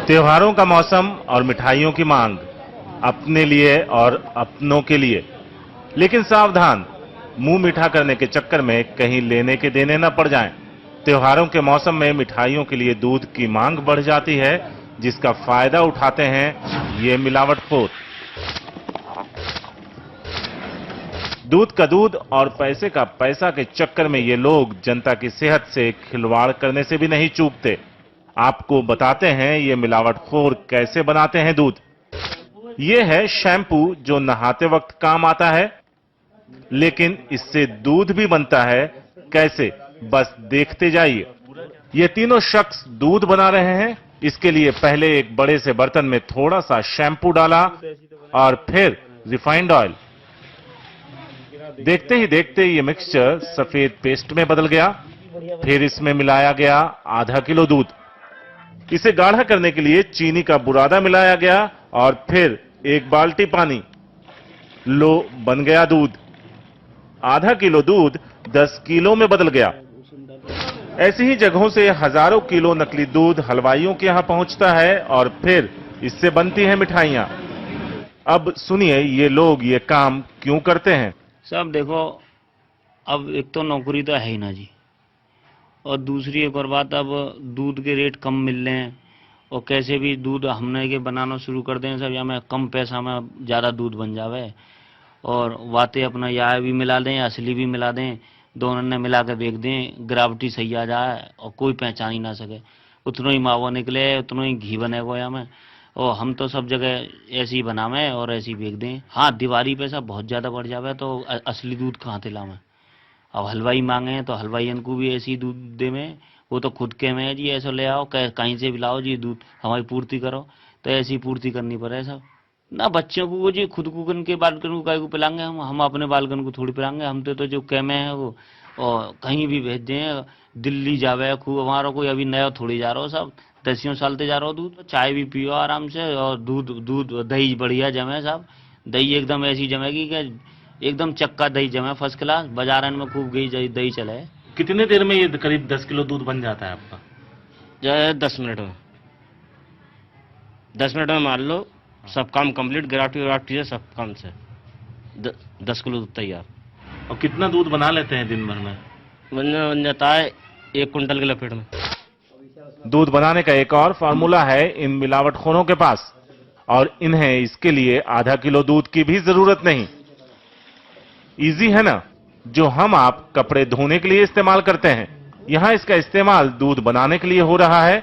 त्योहारों का मौसम और मिठाइयों की मांग, अपने लिए और अपनों के लिए। लेकिन सावधान, मुंह मीठा करने के चक्कर में कहीं लेने के देने न पड़ जाएं। त्योहारों के मौसम में मिठाइयों के लिए दूध की मांग बढ़ जाती है, जिसका फायदा उठाते हैं ये मिलावटखोर। दूध का दूध और पैसे का पैसा के चक्कर में ये लोग जनता की सेहत से खिलवाड़ करने से भी नहीं चूकते। आपको बताते हैं ये मिलावटखोर कैसे बनाते हैं दूध। ये है शैम्पू जो नहाते वक्त काम आता है, लेकिन इससे दूध भी बनता है कैसे, बस देखते जाइए। ये तीनों शख्स दूध बना रहे हैं। इसके लिए पहले एक बड़े से बर्तन में थोड़ा सा शैम्पू डाला और फिर रिफाइंड ऑयल। देखते ही देखते ये मिक्सचर सफेद पेस्ट में बदल गया। फिर इसमें मिलाया गया आधा किलो दूध। इसे गाढ़ा करने के लिए चीनी का बुरादा मिलाया गया और फिर एक बाल्टी पानी। लो, बन गया दूध। आधा किलो दूध 10 किलो में बदल गया। ऐसी ही जगहों से हजारों किलो नकली दूध हलवाइयों के यहां पहुंचता है और फिर इससे बनती हैं मिठाइयां। अब सुनिए ये लोग ये काम क्यों करते हैं। सब देखो, अब एक तो नौकरी तो है ही ना जी, और दूसरी एक और बात, अब दूध के रेट कम मिल रहे हैं और कैसे भी दूध हमने के बनाना शुरू कर दें सब, या में कम पैसा में ज़्यादा दूध बन जावे और बातें अपना या भी मिला दें या असली भी मिला दें, दोनों ने मिला के बेच दें, ग्राविटी सही आ जाए और कोई पहचान ही ना सके। उतना ही मावा निकले, उतना ही घी बनेगा या में, और हम तो सब जगह ऐसे ही बनावे और ऐसे ही बेच दें। हाँ, दिवाली पैसा बहुत ज़्यादा बढ़ जावे तो असली दूध कहाँ से लावें। अब हलवाई मांगे तो हलवाई को भी ऐसी दूध दे में, वो तो खुद के में जी ऐसा ले आओ, कहीं से भी लाओ जी दूध, हमारी पूर्ति करो, तो ऐसी पूर्ति करनी पड़े सब ना। बच्चों को वो जी खुद को उनके बालकन को काय को पिलाएंगे, हम अपने बालकन को थोड़ी पिलाएंगे। हम तो जो कैमे है वो और कहीं भी भेज दें, दिल्ली जावे खूब, हमारा कोई अभी नया थोड़ी जा रहा हो, सब 10 साल से जा रहा हो दूध। चाय भी पियो आराम से और दूध दही बढ़िया जमे सब, दही एकदम ऐसी जमेगी कि एकदम चक्का दही जमे फर्स्ट क्लास, बाजार में खूब गई दही चले। कितने देर में ये करीब 10 किलो दूध बन जाता है आपका। जो 10 मिनट में, 10 मिनट में मान लो सब काम कंप्लीट, ग्राफ्टी से सब काम से 10 किलो दूध तैयार। और कितना दूध बना लेते हैं दिन भर में। बन जाता है 1 कुंटल के लपेट में। दूध बनाने का एक और फार्मूला है इन मिलावटखोरों के पास, और इन्हें इसके लिए आधा किलो दूध की भी जरूरत नहीं। इजी है ना, जो हम आप कपड़े धोने के लिए इस्तेमाल करते हैं, यहां इसका इस्तेमाल दूध बनाने के लिए हो रहा है।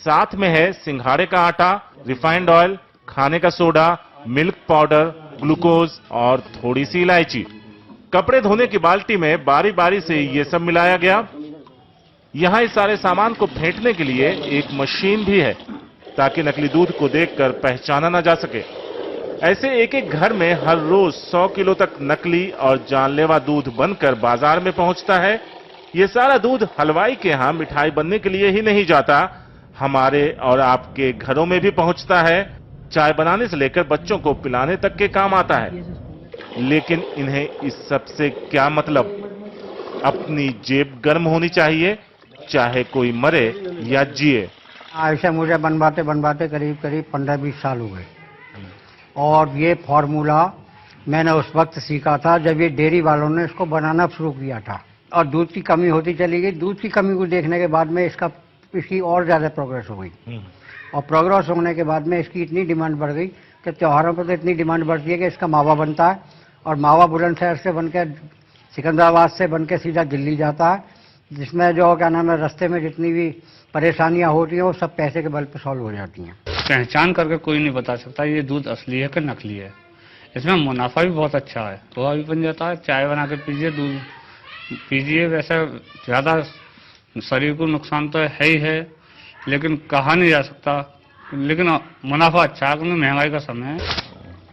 साथ में है सिंघाड़े का आटा, रिफाइंड ऑयल, खाने का सोडा, मिल्क पाउडर, ग्लूकोज और थोड़ी सी इलायची। कपड़े धोने की बाल्टी में बारी बारी से ये सब मिलाया गया। यहां इस सारे सामान को फेंटने के लिए एक मशीन भी है, ताकि नकली दूध को देखकर पहचाना ना जा सके। ऐसे एक एक घर में हर रोज 100 किलो तक नकली और जानलेवा दूध बनकर बाजार में पहुंचता है। ये सारा दूध हलवाई के यहां मिठाई बनने के लिए ही नहीं जाता, हमारे और आपके घरों में भी पहुंचता है। चाय बनाने से लेकर बच्चों को पिलाने तक के काम आता है। लेकिन इन्हें इस सब से क्या मतलब। अपनी जेब गर्म होनी चाहिए, चाहे कोई मरे या जिए। ऐसे मुझे बनवाते बनवाते करीब करीब 15-20 साल हो गए, और ये फॉर्मूला मैंने उस वक्त सीखा था जब ये डेयरी वालों ने इसको बनाना शुरू किया था, और दूध की कमी होती चली गई। दूध की कमी को देखने के बाद में इसकी और ज़्यादा प्रोग्रेस हो गई, और प्रोग्रेस होने के बाद में इसकी इतनी डिमांड बढ़ गई कि त्योहारों पर तो इतनी डिमांड बढ़ती है कि इसका मावा बनता है, और मावा बुलंदशहर से बनकर सिकंदराबाद से बनकर सीधा दिल्ली जाता है, जिसमें जो क्या नाम है रास्ते में जितनी भी परेशानियां होती हैं वो सब पैसे के बल पर सॉल्व हो जाती हैं। पहचान करके कोई नहीं बता सकता ये दूध असली है कि नकली है। इसमें मुनाफा भी बहुत अच्छा है, पोहा भी बन जाता है, चाय बना के पीजिए, दूध पीजिए। वैसे ज़्यादा शरीर को नुकसान तो है ही है, लेकिन कहा नहीं जा सकता, लेकिन मुनाफा अच्छा है क्योंकि महंगाई का समय है।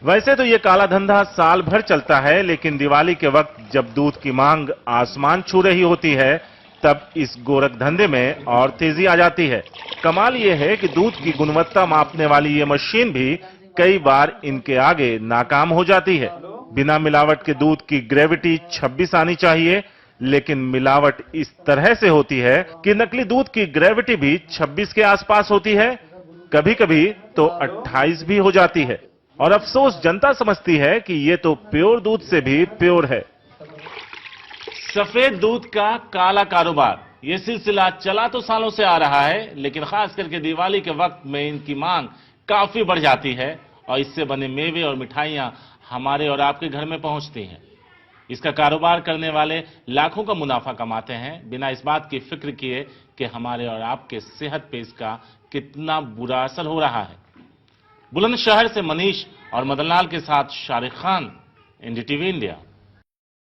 वैसे तो ये काला धंधा साल भर चलता है, लेकिन दिवाली के वक्त जब दूध की मांग आसमान छू रही होती है, तब इस गोरख धंधे में और तेजी आ जाती है। कमाल ये है कि दूध की गुणवत्ता मापने वाली ये मशीन भी कई बार इनके आगे नाकाम हो जाती है। बिना मिलावट के दूध की ग्रेविटी 26 आनी चाहिए, लेकिन मिलावट इस तरह से होती है कि नकली दूध की ग्रेविटी भी 26 के आसपास होती है। कभी कभी तो 28 भी हो जाती है। और अफसोस जनता समझती है कि ये तो प्योर दूध से भी प्योर है। सफेद दूध का काला कारोबार, ये सिलसिला चला तो सालों से आ रहा है, लेकिन खास करके दिवाली के वक्त में इनकी मांग काफी बढ़ जाती है और इससे बने मेवे और मिठाइयां हमारे और आपके घर में पहुंचती हैं। इसका कारोबार करने वाले लाखों का मुनाफा कमाते हैं, बिना इस बात की फिक्र किए कि हमारे और आपके सेहत पे इसका कितना बुरा असर हो रहा है। बुलंदशहर से मनीष और मदनलाल के साथ शारिक खान, एनडीटीवी इंडिया।